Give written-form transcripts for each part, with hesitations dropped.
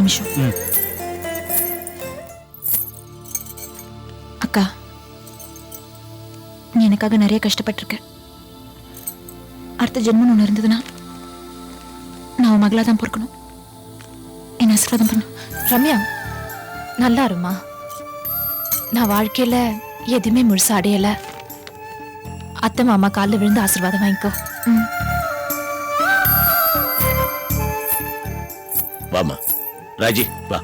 நிமிஷம். அக்கா, நீ எனக்காக நிறைய கஷ்டப்பட்டிருக்க. அடுத்த ஜென்மம் ஒன்று இருந்ததுன்னா நான் உன் மகளா தான் பொறுக்கணும். என்ன ஆசீர்வாதம் பண்ணு. ரம்யா, நல்லா இருமா. நான் வாழ்க்கையில எதுவுமே முழுசா அடையல. அத்தை மாமா காலில் விழுந்து ஆசீர்வாதம் வாங்கிக்கோ. வாமா ராஜி, வா.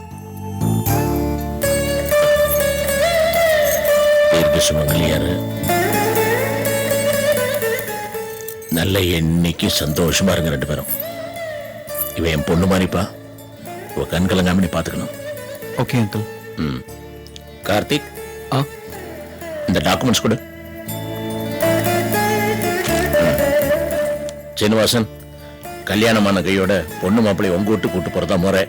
சுமங்கலியாரு நல்ல என்னைக்கு சந்தோஷமா இருங்க ரெண்டு பேரும். இவன் என் பொண்ணு மாதிரிப்பா. இவ கண் கலங்காம நீ பாத்துக்கணும். Okay uncle. கார்த்திக், இந்த டாக்குமெண்ட்ஸ் கொடு. சீனிவாசன், கல்யாணமான கையோட பொண்ணு மாப்பிள்ளை உங்க வீட்டு கூட்டு போறதா முறை.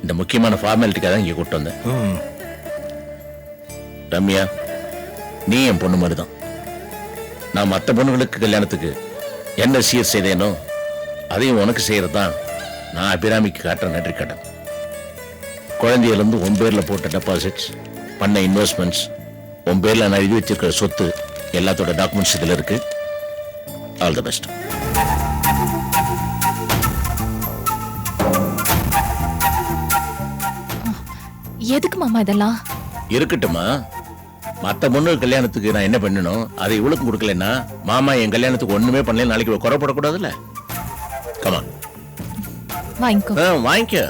இந்த முக்கியமான ஃபார்மாலிட்டிக்காக தான் இங்க கூட்டு வந்தேன். ரம்யா, நீ என் பொண்ணு மாதிரிதான். நான் மற்ற பொண்ணுகளுக்கு கல்யாணத்துக்கு என்ன சீர் செய்தேனோ அதையும் உனக்கு செய்யறதுதான் நான் அபிராமிக்கு காட்டுற நன்றி கடன். குழந்தையிலிருந்து உன் பேர்ல போட்ட டெபாசிட்ஸ், பண்ண இன்வெஸ்ட்மெண்ட்ஸ், உன் பேர்ல நான் எழுதி வச்சிருக்கிற சொத்து எல்லாத்தோட டாக்குமெண்ட்ஸ் இதுல இருக்கு. All the best. எதுக்கு மாமா இதெல்லாம்? இருக்கட்டுமா, மத்த பொண்ணு கல்யாணத்துக்கு நான் என்ன பண்ணணும் அதை இவளுக்கு கொடுக்கலன்னா மாமா என் கல்யாணத்துக்கு ஒண்ணுமே பண்ணல, நாளைக்கு குறைப்படக்கூடாதுல்ல. கமான், வாங்கிக்கோ. வாங்கிக்க.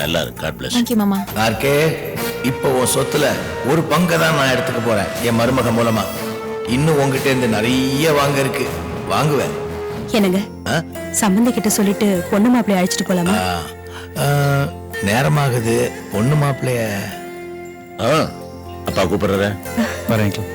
நல்லா இருக்கு. God bless. தேங்க்யூ மாமா. ஆர்கே, இப்போ உன் சொத்துல ஒரு பங்கை தான் நான் எடுத்துக்க போறேன் என் மருமக மூலமா. இன்னும் உங்ககிட்ட இருந்து நிறைய வாங்க இருக்கு, வாங்குவேன். என்னங்க, சம்பந்தி கிட்ட சொல்லிட்டு பொண்ணு மாப்பிளைய அழைச்சிட்டு போலாமா? நேரமாகுது. பொண்ணு மாப்பிளைய அப்பா கூப்பிடுற. வரேன் அங்கிள்.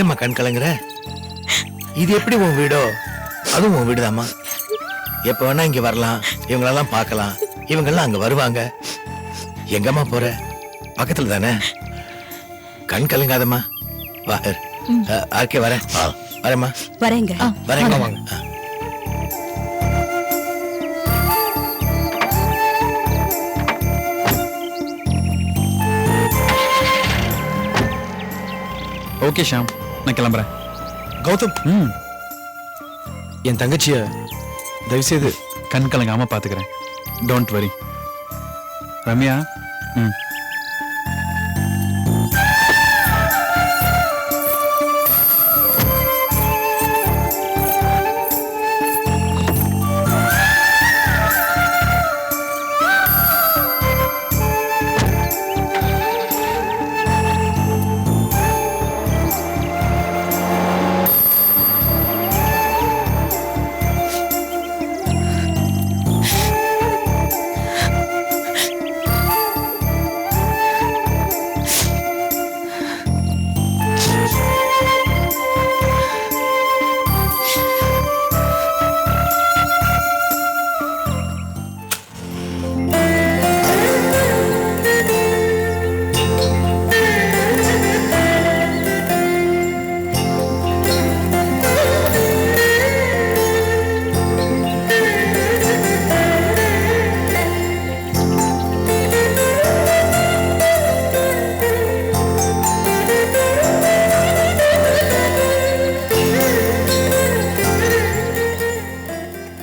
ஏம்மா கண் கலங்குற? இது எப்படி உன் வீடோ? அதுவும் உன் வீடுதாம்மா. எப்ப வேணா இங்க வரலாம், இவங்களெல்லாம் பார்க்கலாம், இவங்கெல்லாம் அங்க வருவாங்க. எங்கம்மா போற? பக்கத்துல தானே. கண் கலங்காதம்மா. வா ஆர்கே, வரேன். வரேம்மா. வரேங்க. வரேங்க. வாங்க. ஓகே ஷாம், நான் கிளம்புறேன். கௌதம், என் தங்கச்சிய தயவுசெய்து கண் கலங்காம பாத்துக்கிறேன். Don't worry. ரம்யா,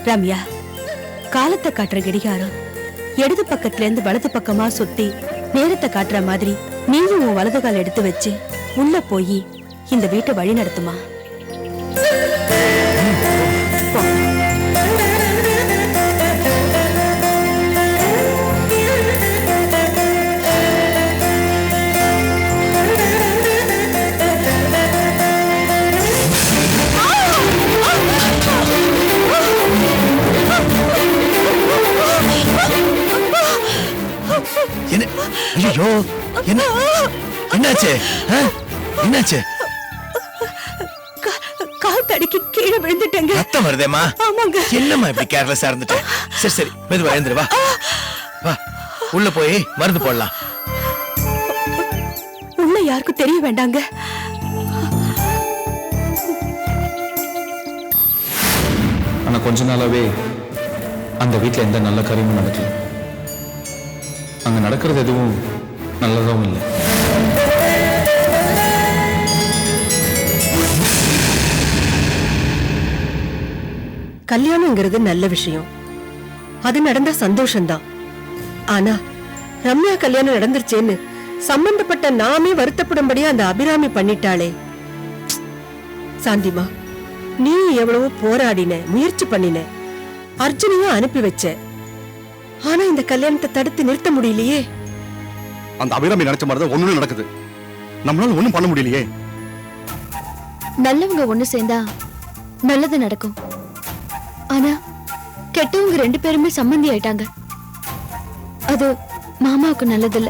ரம்யா, காலத்தை காட்டுற கடிகாரம் இடது பக்கத்துல இருந்து வலது பக்கமா சுத்தி நேரத்தை காட்டுற மாதிரி நீயும் உன் வலது கால் எடுத்து வச்சு உள்ள போய் இந்த வீட்டை வழி நடத்துமா. ஐயோ, என்ன என்னாச்சு? என்னாச்சு? கால் தடிக்கு கீழே விழுந்துட்டேங்க. ரத்தம் வருதேம்மா. ஆமாங்க. என்னம்மா இப்படி கேர்லெஸ்ஸா இருந்துட்ட? சரி சரி, மெதுவா எழுந்துரு, வா வா, உள்ள போய் மருந்து போடலாம். உள்ள யாருக்கும் தெரிய வேண்டாங்க. ஆனா கொஞ்ச நாளாவே அந்த வீட்டில் எந்த நல்ல காரியமும் நடக்கல. அங்க நடக்கிறது எதுவும் நல்லதாகவும் இல்லை. கல்யாணங்கிறது நல்ல விஷயம், அது நடந்தா சந்தோஷம்தான். ஆனா ரம்யா கல்யாணம் நடந்துருச்சேன்னு சம்பந்தப்பட்ட நாமே வருத்தப்படும்படியா அந்த அபிராமி பண்ணிட்டாளே. சாந்திமா, நீ எவ்வளவோ போராடின, முயற்சி பண்ணின, அர்ஜுனையும் அனுப்பி வச்ச. ஆனா இந்த கல்யாணத்தை தடுத்து நிறுத்த முடியலையே. அந்த அபிராமி நினைச்ச மாதிரி தான் ஒண்ணும் நடக்குது. நம்மளால ஒண்ணும் பண்ண முடியலையே. நல்லவங்க ஒண்ணு சேர்ந்தா நல்லது நடக்கும். ஆனா கெட்டவங்க 2 பேருமே சம்மந்தி ஆயிட்டாங்க. அது மாமாவுக்கு நல்லதில்ல.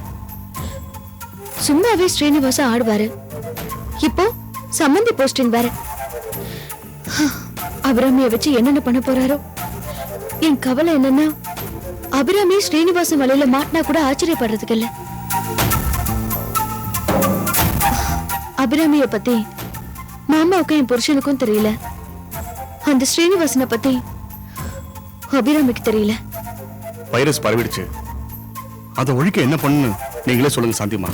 சும்மாவே ஸ்ரீனிவாசா ஆடுவாரு, இப்போ சம்மந்தி போஸ்டிங் வேற. அபிராமிய வச்சு என்னென்ன பண்ண போறாரோ. என் கவலை என்னன்னா, அபிராமி ஸ்ரீனிவாசன் வலையில மாட்டினா கூட ஆச்சரியப்படுறதுக்கு இல்ல. அபிராமிய பத்தி மாமாவுக்கும் என் புருஷனுக்கும் தெரியல. அந்த ஸ்ரீனிவாசனை பத்தி அபிராமிக்கு தெரியல. வைரஸ் பரவிடுச்சு. அதை ஒழிக்க என்ன பண்ணு நீங்களே சொல்லுங்க சாந்திமா.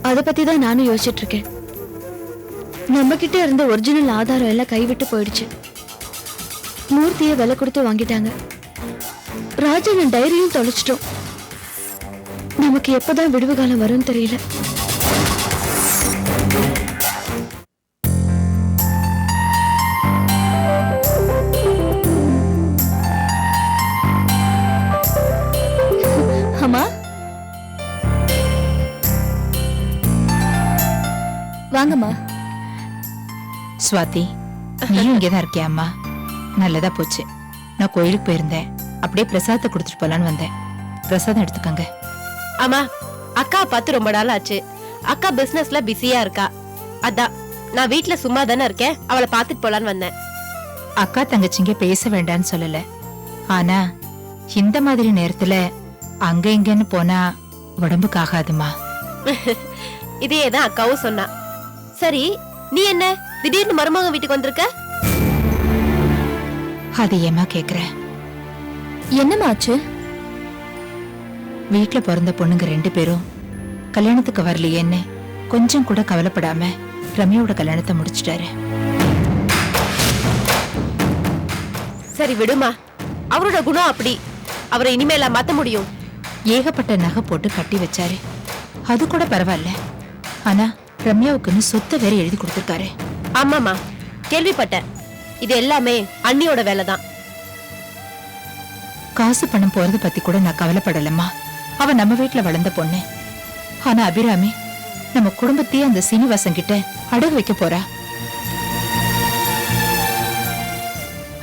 அத பத்தி தான் நானும் யோசிச்சுட்டு இருக்கேன். நம்ம கிட்ட இருந்த ஒரிஜினல் ஆதாரம் எல்லாம் கைவிட்டு போயிடுச்சு. மூர்த்தியை விலை கொடுத்து வாங்கிட்டாங்க. ராஜன் டைரியும் தொலைச்சிட்டோம். நமக்கு எப்பதான் விடுவு காலம் வரும்னு தெரியல. அம்மா, வாங்கம்மா. சுவாதி, நீயும் இங்கேதான் இருக்கியா அம்மா? நல்லதா போச்சு. நான் கோயிலுக்கு போயிருந்தேன், அப்படியே பிரசாதத்தை கொடுத்துட்டு போலான்னு வந்தேன். பிரசாதம் எடுத்துக்கங்க. ஆமா, அக்கா பார்த்து ரொம்ப நாள் ஆச்சு. அக்கா பிசினஸ்ல பிஸியா இருக்கா. அதான் நான் வீட்ல சும்மா தானே இருக்கேன், அவளை பார்த்துட்டு போலான்னு வந்தேன். அக்கா தங்கச்சிங்க பேச வேண்டான்னு சொல்லல. ஆனா இந்த மாதிரி நேரத்துல அங்க இங்கன்னு போனா உடம்புக்கு ஆகாதுமா. இதேதான் அக்காவும் சொன்னா. சரி, நீ என்ன திடீர்னு மருமகன் வீட்டுக்கு வந்திருக்க? அது ஏமா கேக்குற? என்னம்மா ஆச்சு? வீட்ல பிறந்த பொண்ணுங்க 2 பேரும் கல்யாணத்துக்கு வரலையேன்னு கொஞ்சம் கூட கவலைப்படாம ரம்யாவோட கல்யாணத்தை முடிச்சிட்டாரு. சரி விடுமா, அவரோட குணம் அப்படி. அவரை இனிமேல மாத்த முடியும். ஏகப்பட்ட நகை போட்டு கட்டி வச்சாரு, அது கூட பரவாயில்ல. ஆனா ரம்யாவுக்குன்னு சொத்தை வேற எழுதி கொடுத்திருக்காரு. ஆமாமா, கேள்விப்பட்டேன். இது எல்லாமே அண்ணியோட வேலைதான். காசு பணம் போறது பத்தி கூட நான் கவலைப்படலம்மா. அவ நம்ம வீட்டுல வளர்ந்த பொண்ணு. ஆனா அபிராமி நம்ம குடும்பத்தையே அந்த சீனிவாசன் கிட்ட அடகு வைக்க போறா.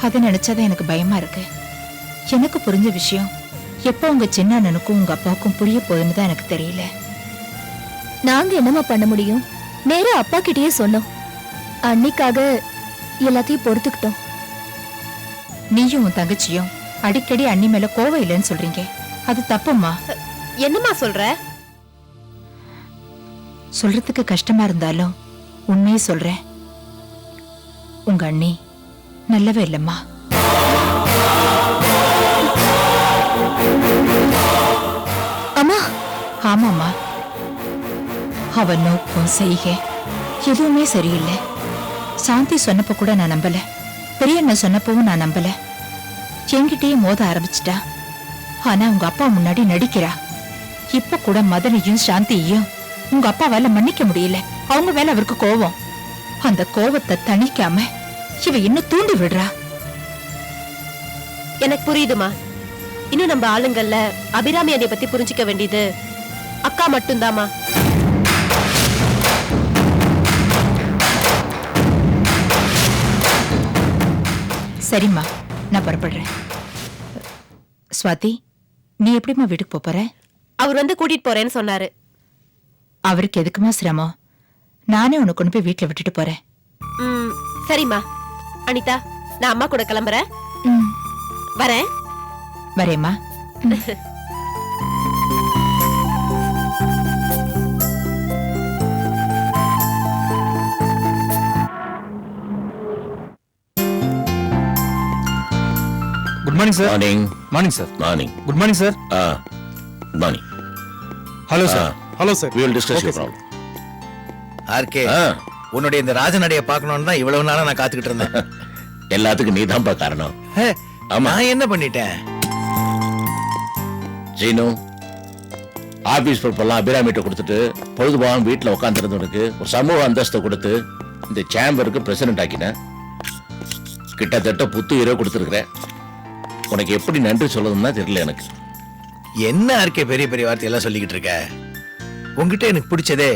அதை நினைச்சாதான் எனக்கு பயமா இருக்கு. எனக்கு புரிஞ்ச விஷயம் எப்ப உங்க சின்ன அண்ணனுக்கும் உங்க அப்பாவுக்கும் புரிய போகுதுன்னு தான் எனக்கு தெரியல. நாங்க என்னம்மா பண்ண முடியும்? நேரா அப்பா கிட்டயே சொன்னோம். அன்னைக்காக எல்லாத்தையும் பொறுத்துக்கிட்டோம். நீயும் உன் தங்கச்சியும் அடிக்கடி அண்ணி மேல கோவம் இல்லைன்னு சொல்றீங்க, அது தப்புமா. என்னம்மா சொல்ற? சொல்றதுக்கு கஷ்டமா இருந்தாலும் உண்மையை சொல்றேன். உங்க அண்ணி நல்லவே இல்லம்மா. அம்மா. ஆமாம்மா, அவ நோக்கம் செய்கை எதுவுமே சரியில்லை. சாந்தி சொன்னப்ப கூட நான் நம்பல, பெரியண்ண சொன்னப்பவும் நான் நம்பல. என்கிட்டயே மோத ஆரம்பிச்சிட்டா. ஆனா உங்க அப்பா முன்னாடி நடிக்கிறா. இப்ப கூட மதனையும் சாந்தியையும் உங்க அப்பாவால மன்னிக்க முடியல. அவங்க மேல அவருக்கு கோவம். அந்த கோவத்தை தணிக்காம இவ இன்னும் தூண்டி விடுறா. எனக்கு புரியுதுமா. இன்னும் நம்ம ஆளுங்கள்ல அபிராமி அதை பத்தி புரிஞ்சுக்க வேண்டியது அக்கா மட்டும்தாமா. சரிம்மா, நான் புறப்படுறேன். ஸ்வாதி, நீ எப்படிம்மா வீட்டுக்கு போற? அவர் வந்து கூட்டிட்டு போறேன்னு சொன்னாரு. அவருக்கு எதுக்குமா சிரமம்? நானே உனக்கு கொண்டு போய் வீட்டுல விட்டுட்டு போறேன். சரிம்மா. அனிதா, நான் அம்மா கூட கிளம்புறேன். ம். வரேன். வரேம்மா. Good morning sir. Morning. Morning sir. Morning. Good morning sir. Good morning. Hello sir. Hello sir. We will discuss your problem. RK, உன்னுடைய இந்த ராஜநடைய பார்க்கணும்னு தான் இவ்வளவு நாளா நான் காத்துக்கிட்டு இருந்தேன். எல்லாத்துக்கும் நீதான்ப்பா காரணம். ஆமா. நான் என்ன பண்ணிட்டேன்? ஜீனு, ஆபீஸ் பொறுப்பெல்லாம் அபிராமிட்ட கொடுத்துட்டு பொழுதுபோகாம வீட்டுல உட்காந்துருந்தவனுக்கு ஒரு சமூக அந்தஸ்தை கொடுத்து இந்த சேம்பருக்கு பிரசிடென்ட் ஆக்கினேன். கிட்டத்தட்ட புத்துயிரோ கொடுத்துருக்கிறேன். உனக்கு எப்படி நன்றி சொல்லணும்னா தெரியல எனக்கு. என்ன ஆர்கே பெரிய பெரிய வார்த்தையெல்லாம் சொல்லிக்கிட்டு இருக்க? உன்கிட்ட எனக்கு பிடிச்சதே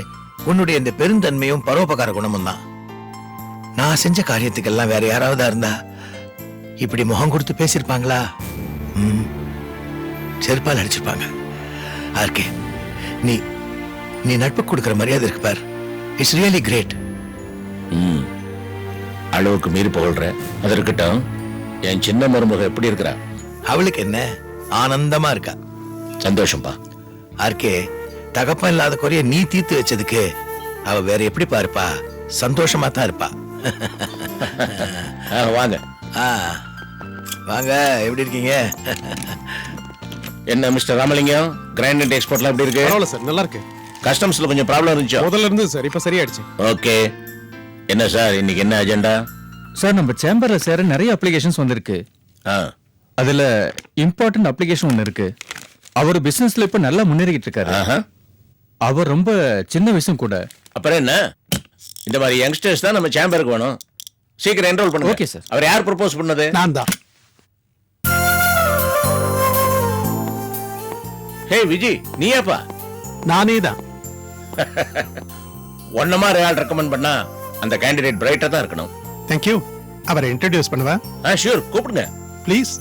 உன்னுடைய இந்த பெருந்தன்மையும் பரோபகார குணமும் தான். நான் செஞ்ச காரியத்துக்கெல்லாம் வேற யாராவதா இருந்தா இப்படி முகம் கொடுத்து பேசியிருப்பாங்களா? செருப்பால் அடிச்சிருப்பாங்க. ஆர்கே, நீ நீ நட்பு கொடுக்கிற மரியாதை இருக்கு பார். It's really great. அளவுக்கு மீறி புகழ்ற. அது இருக்கட்டும், என் சின்ன மருமக எப்படி இருக்கிறா? அவளுக்கு என்ன, ஆனந்தமா இருக்கா. சந்தோஷம்பா. ஆர்கே, தகப்பன் இல்லாத குறைய நீ தீர்த்து வச்சதுக்கு அவ வேற எப்படி பாருப்பா? சந்தோஷமா தான் இருப்பா. வாங்க. வாங்க, எப்படி இருக்கீங்க? என்ன மிஸ்டர் ராமலிங்கம், கிரானைட் எக்ஸ்போர்ட்லாம் எப்படி இருக்கு? பரவாயில்ல சார், நல்லா இருக்கு. கஸ்டம்ஸ்ல கொஞ்சம் ப்ராப்ளம் இருந்துச்சு. முதல்ல இருந்து சார், இப்ப சரியாயிடுச்சு. ஓகே. என்ன சார் இன்னைக்கு என்ன அஜெண்டா? சார், நம்ம சேம்பர்ல சேர நிறைய அப்ளிகேஷன்ஸ் வந்திருக்கு. அதுல இம்பார்ட்டன்ட் அப்ளிகேஷன் ஒன்னு இருக்கு. அவர் பிசினஸ்ல இப்ப நல்லா முன்னேறிக்கிட்டு இருக்காரு. அவர் ரொம்ப சின்ன வயசும் கூட. அப்புறம் என்ன, இந்த மாதிரி யங்ஸ்டர்ஸ் தான் நம்ம சேம்பருக்கு வேணும். சீக்கிரம் என்ரோல் பண்ணுங்க. Okay sir. அவர் யார் ப்ரொபோஸ் பண்ணது? நான் தான். ஹே விஜய், நீயாப்பா? நானே தான். ஒன்னமா ஆள் ரெக்கமெண்ட் பண்ணா அந்த கேண்டிடேட் பிரைட்டா தான் இருக்கணும். தேங்க்யூ. அவரை இன்ட்ரோடியூஸ் பண்ணுவா? ஷூர், கூப்பிடுங்க ப்ளீஸ்.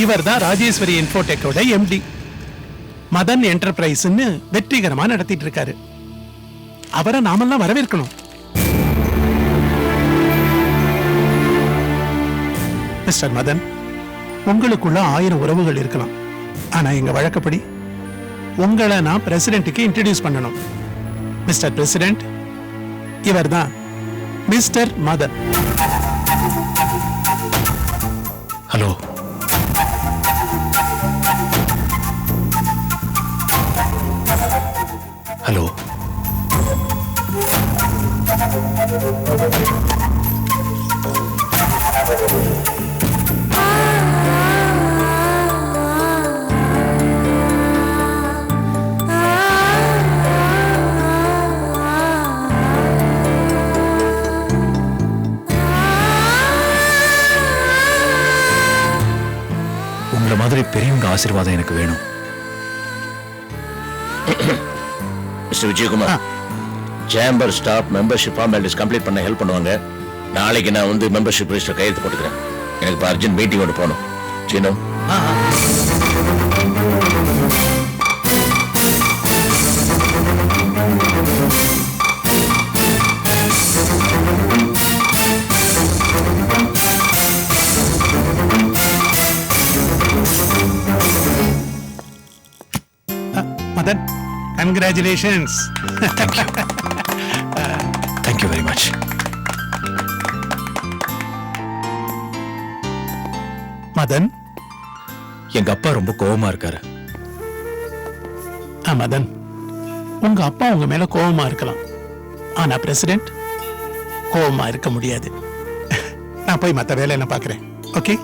இவர் தான் ராஜேஸ்வரி இன்ஃபோடெக்கோட எம்டி. மதன் என்டர்பிரைஸ்ன்னு வெற்றிகரமா நடத்திட்டு இருக்காரு. அவரை நாமெல்லாம் வரவேற்கணும். மிஸ்டர் மதன், உங்களுக்குள்ள 1000 உறவுகள் இருக்கலாம். ஆனா எங்க வழக்கப்படி உங்களை நான் பிரசிடென்ட்டுக்கு இன்ட்ரோடியூஸ் பண்ணணும். மிஸ்டர் பிரசிடென்ட், இவர் தான் மிஸ்டர் மதன். ஹலோ. ஹலோ. உங்களை மாதிரி பெரியவங்க ஆசீர்வாதம் எனக்கு வேணும். Mister Vijayakumar, chamber staff membership formalities complete பண்ண ஹெல்ப் பண்ணுவாங்க. நாளைக்கு நான் வந்து மெம்பர்ஷிப் ரெஜிஸ்டர் கையெழுத்து போட்டுக்கிறேன். எனக்கு இப்போ அர்ஜென்ட் மீட்டிங் ஒன்று போகணும். சீனோ. Madan, congratulations. Thank you very much. Madan, எங்க அப்பா ரொம்ப கோவமா இருக்காரு. மதன், உங்க அப்பா உங்க மேல கோபமா இருக்கலாம், ஆனா பிரசிடென்ட் கோபமா இருக்க முடியாது. நான் போய் மத்த வேலையெல்லாம் பாக்குறேன். ஓகே?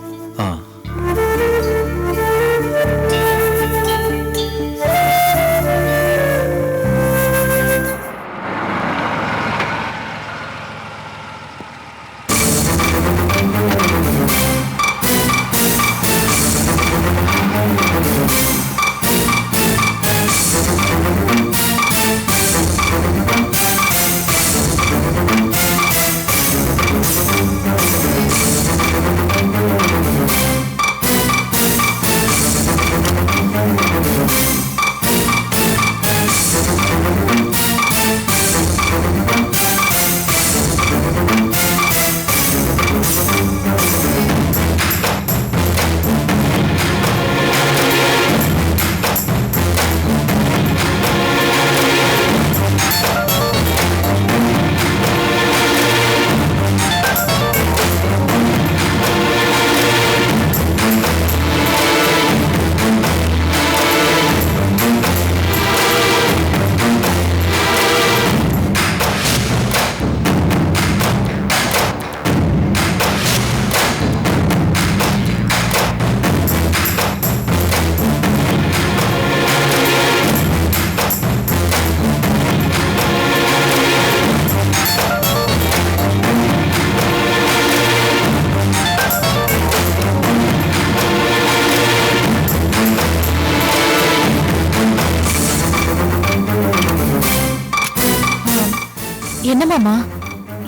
என்ன மாமா,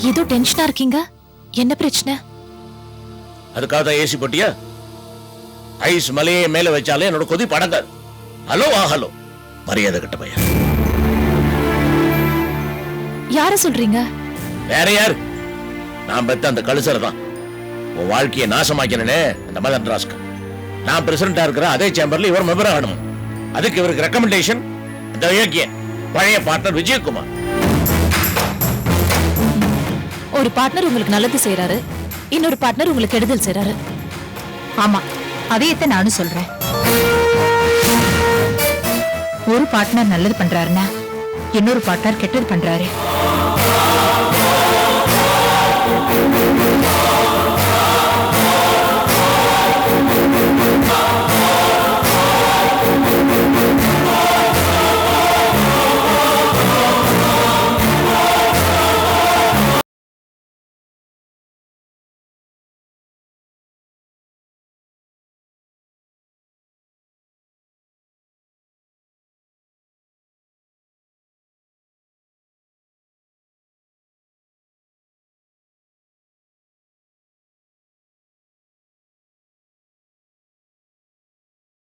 ஏதோ டென்ஷனா இருக்கீங்க? என்ன பிரச்சனை? அதுக்காக தான் ஏசி போட்டியா? ஐஸ் மலையை மேல வச்சாலே என்னோட கொதி படங்காது. ஹலோ ஹலோ, மரியாதை கட்ட பையன். யார சொல்றீங்க? வேற யாரு? நான் பெத்த அந்த கழுசரை தான். உன் வாழ்க்கையை நாசமாக்கிறனே அந்த மதன் ராஸ்கல். நான் பிரசிடண்டா இருக்கிற அதே சேம்பர்ல இவர் மெம்பர் ஆகணும். அதுக்கு இவருக்கு ரெக்கமெண்டேஷன் அந்த யோக்கிய பழைய பார்ட்னர் விஜயகுமார். ஒரு பார்ட்னர் உங்களுக்கு நல்லது செய்யறாரு, இன்னொரு பார்ட்னர் உங்களுக்கு கெடுதல் செய்யறாரு. ஆமா, அதையத்தான் நானும் சொல்றேன். ஒரு பார்ட்னர் நல்லது பண்றாருன்னா இன்னொரு பார்ட்னர் கெட்டது பண்றாரு.